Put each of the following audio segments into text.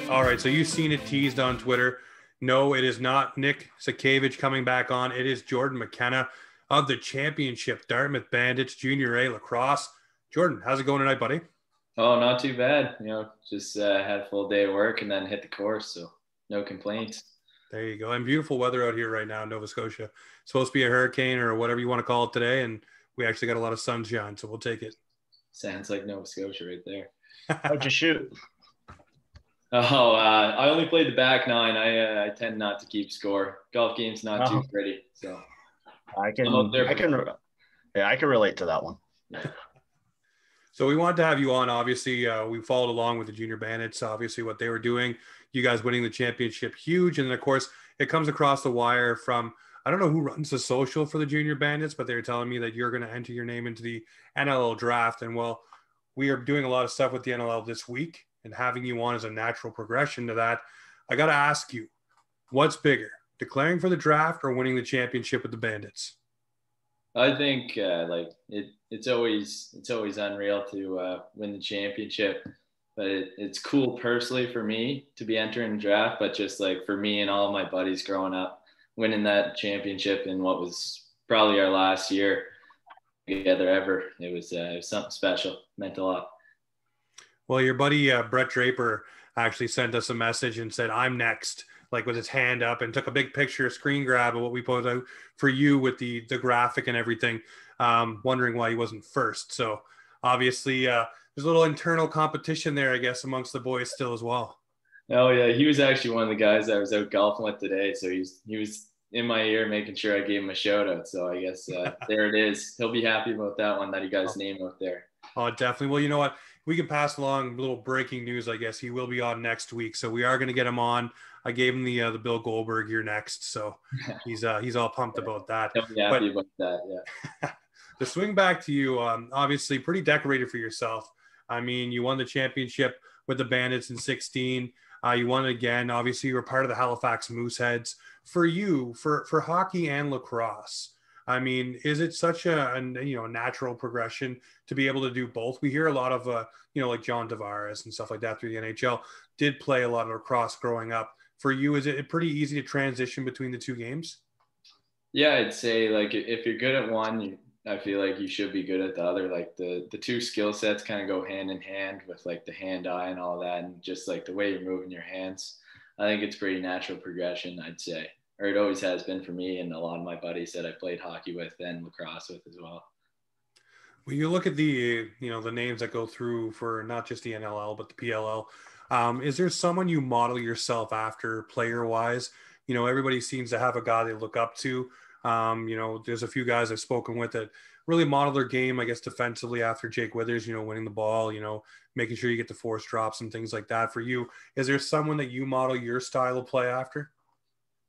All right, so you've seen it teased on Twitter. No, it is not Nick Sakavich coming back on. It is Jordan Mckenna of the championship Dartmouth Bandits Junior A Lacrosse. Jordan, how's it going tonight, buddy? Oh, not too bad. Just had a full day of work and then hit the course, so no complaints. There you go. And beautiful weather out here right now in Nova Scotia. It's supposed to be a hurricane or whatever you want to call it today, and we actually got a lot of sunshine, so we'll take it. Sounds like Nova Scotia right there. How'd you shoot? I only played the back nine. I tend not to keep score. Golf game's not too pretty, so I can relate to that one. Yeah. So we wanted to have you on. Obviously, we followed along with the Junior Bandits, obviously what they were doing. You guys winning the championship, huge. And then, of course, it comes across the wire from, I don't know who runs the social for the Junior Bandits, but they were telling me that you're going to enter your name into the NLL draft. And, well, we are doing a lot of stuff with the NLL this week. And having you on as a natural progression to that, I got to ask you, what's bigger, declaring for the draft or winning the championship with the Bandits? I think it's always unreal to win the championship, but it's cool personally for me to be entering the draft. But just like for me and all of my buddies growing up, winning that championship in what was probably our last year together ever, it was something special, meant a lot. Well, your buddy Brett Draper actually sent us a message and said, "I'm next," like with his hand up, and took a big picture, screen grab of what we put out for you with the graphic and everything, wondering why he wasn't first. So obviously there's a little internal competition there, I guess, amongst the boys still as well. Oh yeah, he was actually one of the guys I was out golfing with today. So he was in my ear making sure I gave him a shout out. So I guess there it is. He'll be happy about that one, that he got his name out there. Oh, definitely. Well, you know what? We can pass along a little breaking news, I guess. He will be on next week. So we are going to get him on. I gave him the Bill Goldberg, "You're next." So he's all pumped about that. He'll be happy about that, yeah. To swing back to you, obviously pretty decorated for yourself. I mean, you won the championship with the Bandits in 2016. You won it again. Obviously, you were part of the Halifax Mooseheads. For you, for hockey and lacrosse, I mean, is it such a natural progression to be able to do both? We hear a lot of like John Tavares and stuff like that through the NHL did play a lot of lacrosse growing up. For you, is it pretty easy to transition between the two games? Yeah, I'd say like if you're good at one, I feel like you should be good at the other. Like the two skill sets kind of go hand in hand with like the hand-eye and all that, and just like the way you're moving your hands. I think it's pretty natural progression, I'd say. Or it always has been for me and a lot of my buddies that I played hockey with and lacrosse with as well. When you look at the names that go through for not just the NLL, but the PLL, is there someone you model yourself after player-wise? Everybody seems to have a guy they look up to. There's a few guys I've spoken with that really model their game, I guess, defensively after Jake Withers, winning the ball, making sure you get the force drops and things like that. For you, is there someone that you model your style of play after?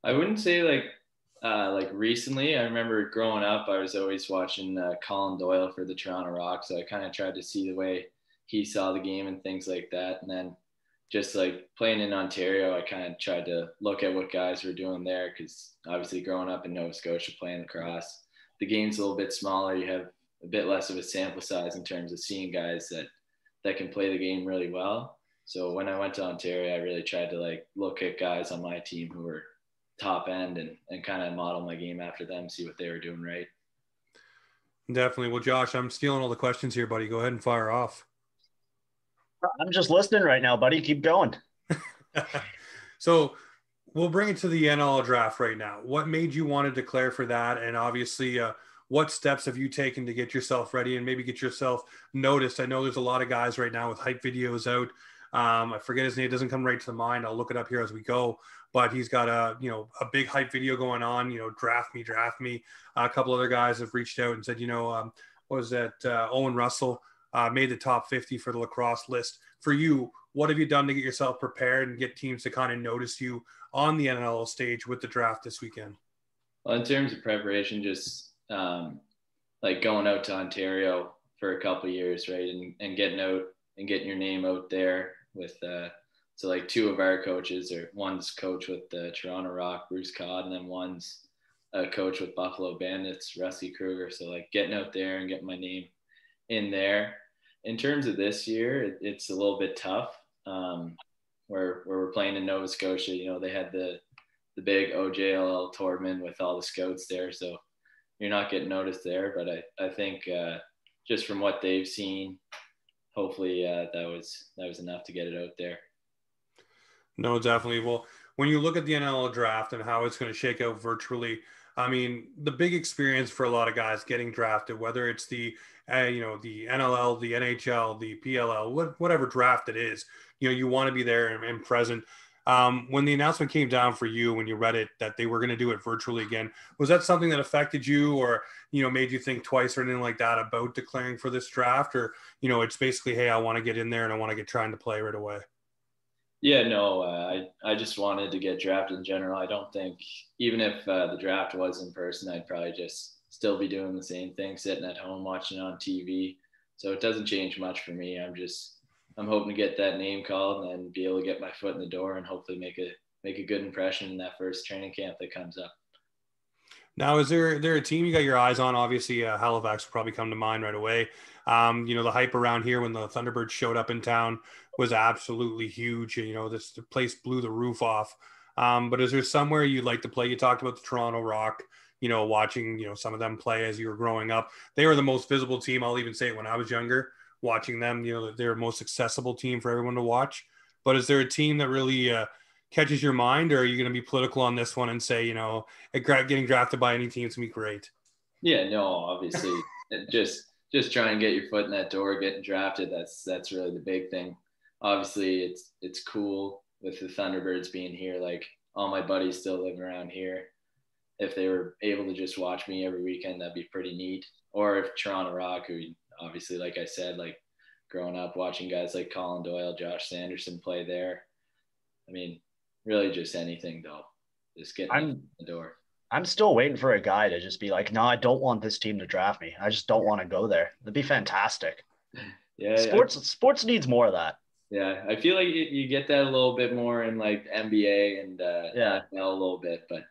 I wouldn't say like recently. I remember growing up, I was always watching Colin Doyle for the Toronto Rock. So I kind of tried to see the way he saw the game and things like that. And then just like playing in Ontario, I kind of tried to look at what guys were doing there, because obviously growing up in Nova Scotia playing lacrosse, the game's a little bit smaller. You have a bit less of a sample size in terms of seeing guys that can play the game really well. So when I went to Ontario, I really tried to like look at guys on my team who were top end and kind of model my game after them, see what they were doing right. Definitely. Well, Josh, I'm stealing all the questions here, buddy. Go ahead and fire off. I'm just listening right now, buddy. Keep going. So we'll bring it to the NLL draft right now. What made you want to declare for that? And obviously, what steps have you taken to get yourself ready and maybe get yourself noticed? I know there's a lot of guys right now with hype videos out. I forget his name. It doesn't come right to the mind. I'll look it up here as we go. But he's got a big hype video going on, draft me. A couple other guys have reached out and said, what was that? Owen Russell made the top 50 for the lacrosse list. For you, what have you done to get yourself prepared and get teams to kind of notice you on the NLL stage with the draft this weekend? Well, in terms of preparation, just like going out to Ontario for a couple of years, right, and getting out and getting your name out there with so like two of our coaches, or one's coach with the Toronto Rock, Bruce Codd, and then one's a coach with Buffalo Bandits, Rusty Kruger. So like getting out there and getting my name in there. In terms of this year, it's a little bit tough. Where we're playing in Nova Scotia, you know, they had the big OJLL tournament with all the scouts there. So you're not getting noticed there. But I think just from what they've seen, hopefully that was enough to get it out there. No, definitely. Well, when you look at the NLL draft and how it's going to shake out virtually, I mean, the big experience for a lot of guys getting drafted, whether it's the the NLL, the NHL, the PLL, whatever draft it is, you know, you want to be there and present. When the announcement came down for you, when you read it, that they were going to do it virtually again, was that something that affected you or, you know, made you think twice or anything like that about declaring for this draft? Or, you know, it's basically, hey, I want to get in there and I want to get trying to play right away? Yeah, no, I just wanted to get drafted in general. I don't think, even if the draft was in person, I'd probably just still be doing the same thing, sitting at home watching on TV. So it doesn't change much for me. I'm hoping to get that name called and then be able to get my foot in the door and hopefully make a good impression in that first training camp that comes up. Now, is there a team you got your eyes on? Obviously, Halifax will probably come to mind right away. You know, the hype around here when the Thunderbirds showed up in town was absolutely huge. You know, the place blew the roof off. But is there somewhere you'd like to play? You talked about the Toronto Rock, you know, watching, you know, some of them play as you were growing up. They were the most visible team. I'll even say it when I was younger, watching them, you know, they're the most accessible team for everyone to watch. But is there a team that really catches your mind, or are you going to be political on this one and say, you know, getting drafted by any team is going to be great? Yeah, no, obviously just try and get your foot in that door, getting drafted. That's really the big thing. Obviously it's cool with the Thunderbirds being here. Like all my buddies still live around here. If they were able to just watch me every weekend, that'd be pretty neat. Or if Toronto Rock, who obviously, like I said, like growing up watching guys like Colin Doyle, Josh Sanderson play there. I mean, really just anything though. Just getting in the door. I'm still waiting for a guy to just be like, no, I don't want this team to draft me. I just don't want to go there. That'd be fantastic. Yeah. Sports needs more of that. Yeah. I feel like you get that a little bit more in like NBA and NFL a little bit, but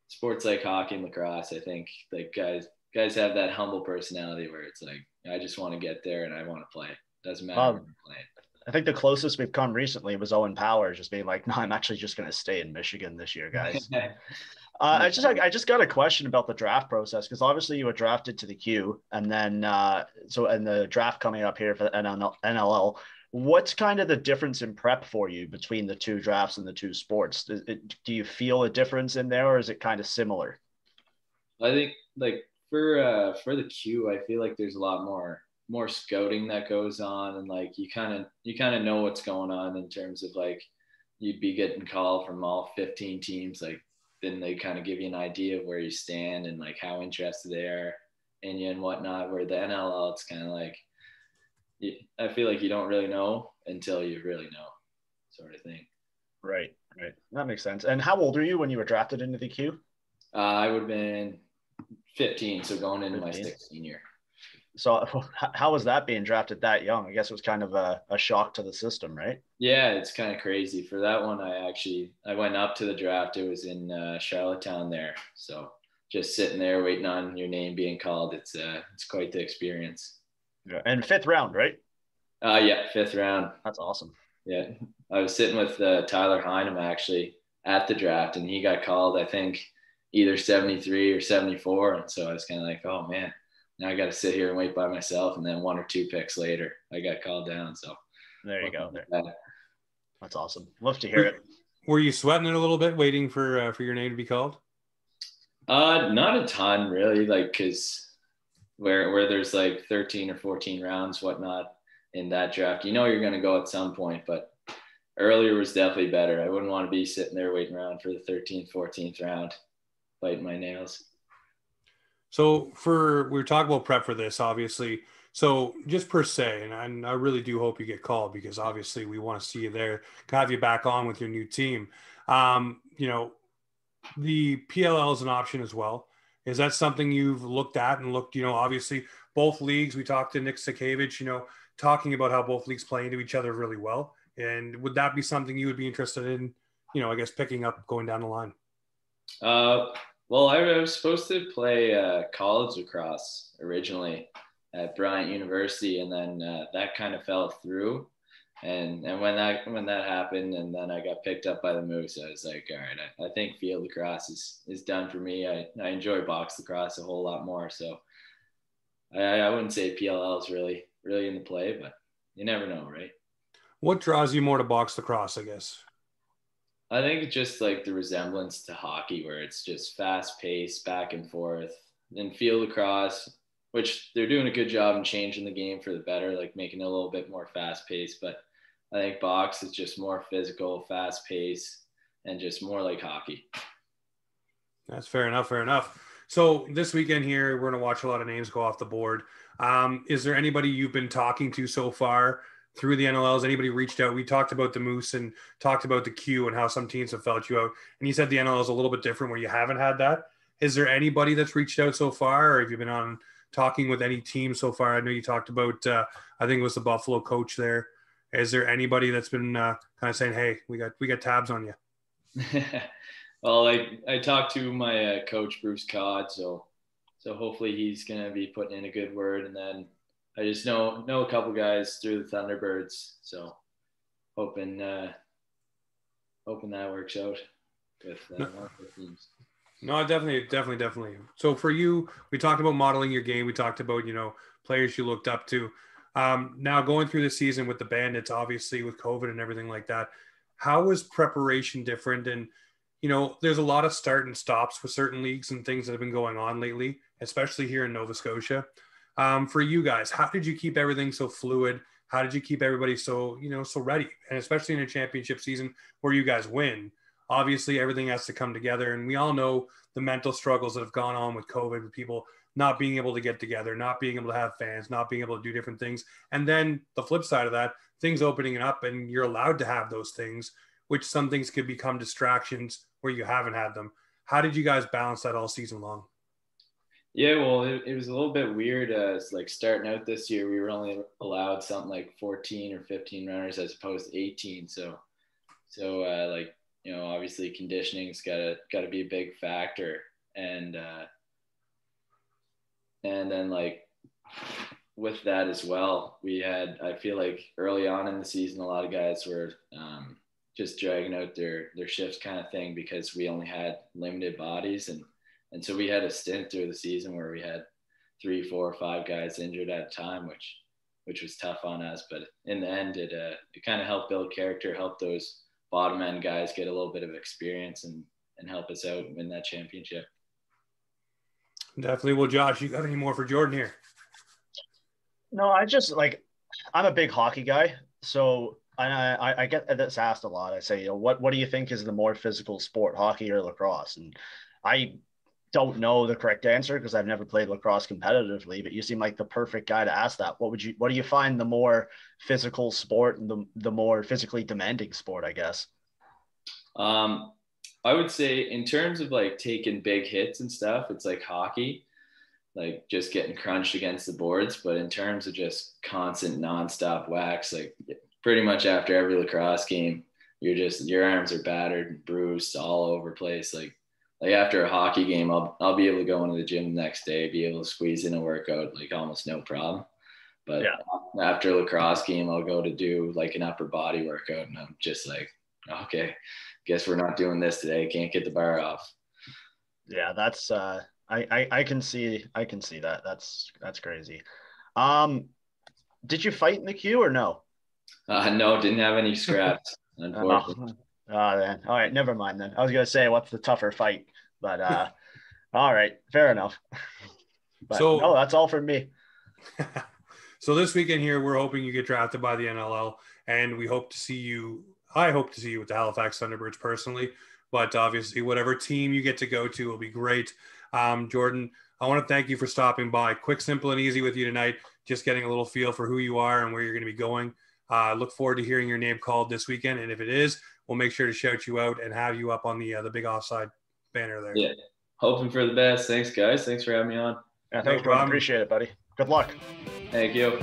sports like hockey and lacrosse, I think like guys have that humble personality where it's like, I just want to get there and I want to play. Doesn't matter where I'm playing. I think the closest we've come recently was Owen Powers just being like, no, I'm actually just going to stay in Michigan this year, guys. I just got a question about the draft process, because obviously you were drafted to the Q, and then and the draft coming up here for the NLL. What's kind of the difference in prep for you between the two drafts and the two sports? Do you feel a difference in there, or is it kind of similar? I think like for the Q, I feel like there's a lot more scouting that goes on, and like you kind of know what's going on in terms of like you'd be getting called from all 15 teams, like then they kind of give you an idea of where you stand and like how interested they are in you and whatnot. Where the NLL, it's kind of like I feel like you don't really know until you really know, sort of thing. Right. That makes sense. And how old were you when you were drafted into the Q? I would have been 15, so going into 15. My 16th year. So how was that being drafted that young? I guess it was kind of a shock to the system, right? Yeah, it's kind of crazy. For that one, I went up to the draft. It was in Charlottetown there. So just sitting there waiting on your name being called, it's quite the experience. Yeah. And 5th round, right? Yeah, 5th round. That's awesome. Yeah, I was sitting with Tyler Heinem actually at the draft, and he got called, I think, either 73 or 74. And so I was kind of like, oh man, now I got to sit here and wait by myself. And then 1 or 2 picks later, I got called down. So there you go. That's awesome. Love to hear it. Were you sweating it a little bit, waiting for your name to be called? Not a ton, really. Like, cause where there's like 13 or 14 rounds, whatnot in that draft, you know you're going to go at some point, but earlier was definitely better. I wouldn't want to be sitting there waiting around for the 13th, 14th round, biting my nails. So we were talking about prep for this, obviously. So just per se, and I really do hope you get called, because obviously we want to see you there, have you back on with your new team. You know, the PLL is an option as well. Is that something you've looked at and looked, you know, obviously both leagues, we talked to Nick Sakavich, you know, talking about how both leagues play into each other really well. And would that be something you would be interested in, you know, I guess picking up going down the line? Well, I was supposed to play college lacrosse originally at Bryant University, and then that kind of fell through. And when that happened, and then I got picked up by the Moose, I was like, all right, I think field lacrosse is done for me. I enjoy box lacrosse a whole lot more. So I wouldn't say PLL is really in the play, but you never know, right? What draws you more to box lacrosse, I guess? I think it's just like the resemblance to hockey, where it's just fast paced, back and forth. And field lacrosse, which they're doing a good job in changing the game for the better, like making it a little bit more fast paced. But I think box is just more physical, fast paced, and just more like hockey. That's fair enough. Fair enough. So this weekend here, we're going to watch a lot of names go off the board. Is there anybody you've been talking to so far through the NLLs? Anybody reached out? We talked about the Moose and talked about the Q and how some teams have felt you out. And you said the NLL is a little bit different where you haven't had that. Is there anybody that's reached out so far, or have you been on talking with any team so far? I know you talked about, I think it was the Buffalo coach there. Is there anybody that's been kind of saying, hey, we got tabs on you? Well, I talked to my coach, Bruce Codd, so hopefully he's going to be putting in a good word. And then I just know a couple guys through the Thunderbirds, so hoping that works out with the teams. No, definitely. So for you, we talked about modeling your game. We talked about, players you looked up to. Now going through the season with the Bandits, obviously with COVID and everything like that, how was preparation different? And, there's a lot of start and stops with certain leagues and things that have been going on lately, especially here in Nova Scotia. For you guys, how did you keep everything so fluid? How did you keep everybody so ready? And especially in a championship season where you guys win, obviously everything has to come together. And we all know the mental struggles that have gone on with COVID, with people not being able to get together, not being able to have fans, not being able to do different things. And then the flip side of that, things opening up and you're allowed to have those things, which some things could become distractions where you haven't had them. How did you guys balance that all season long? Yeah, well, it was a little bit weird. It's like starting out this year, we were only allowed something like 14 or 15 runners as opposed to 18. So obviously conditioning's got to be a big factor. And then like with that as well, I feel like early on in the season, a lot of guys were just dragging out their shifts kind of thing because we only had limited bodies. And so we had a stint through the season where we had 3, 4, 5 guys injured at a time, which was tough on us. But in the end, it kind of helped build character, help those bottom end guys get a little bit of experience and help us out and win that championship. Definitely. Well, Josh, you got any more for Jordan here? No, I'm a big hockey guy. So I get this asked a lot. I say, what do you think is the more physical sport, hockey or lacrosse? And I don't know the correct answer because I've never played lacrosse competitively, but you seem like the perfect guy to ask that. What do you find the more physical sport and the more physically demanding sport, I guess? I would say in terms of like taking big hits and stuff, it's like hockey, like just getting crunched against the boards. But in terms of just constant nonstop whacks, like pretty much after every lacrosse game, your arms are battered and bruised all over the place. Like after a hockey game, I'll be able to go into the gym the next day, be able to squeeze in a workout, like almost no problem. But after a lacrosse game, I'll go to do like an upper body workout and I'm just like, okay, guess we're not doing this today. Can't get the bar off. Yeah, that's I can see that. That's crazy. Did you fight in the queue or no? No, didn't have any scraps, unfortunately. Then. All right, never mind then. I was gonna say what's the tougher fight, but all right, fair enough. But so no, that's all from me. So this weekend here, we're hoping you get drafted by the NLL, and we hope to see you. I hope to see you with the Halifax Thunderbirds personally, but obviously whatever team you get to go to will be great. Jordan, I want to thank you for stopping by. Quick, simple, and easy with you tonight. Just getting a little feel for who you are and where you're going to be going. Look forward to hearing your name called this weekend, and if it is, we'll make sure to shout you out and have you up on the big offside banner there. Yeah, hoping for the best. Thanks, guys. Thanks for having me on. Yeah, thanks, Jordan. Appreciate it, buddy. Good luck. Thank you.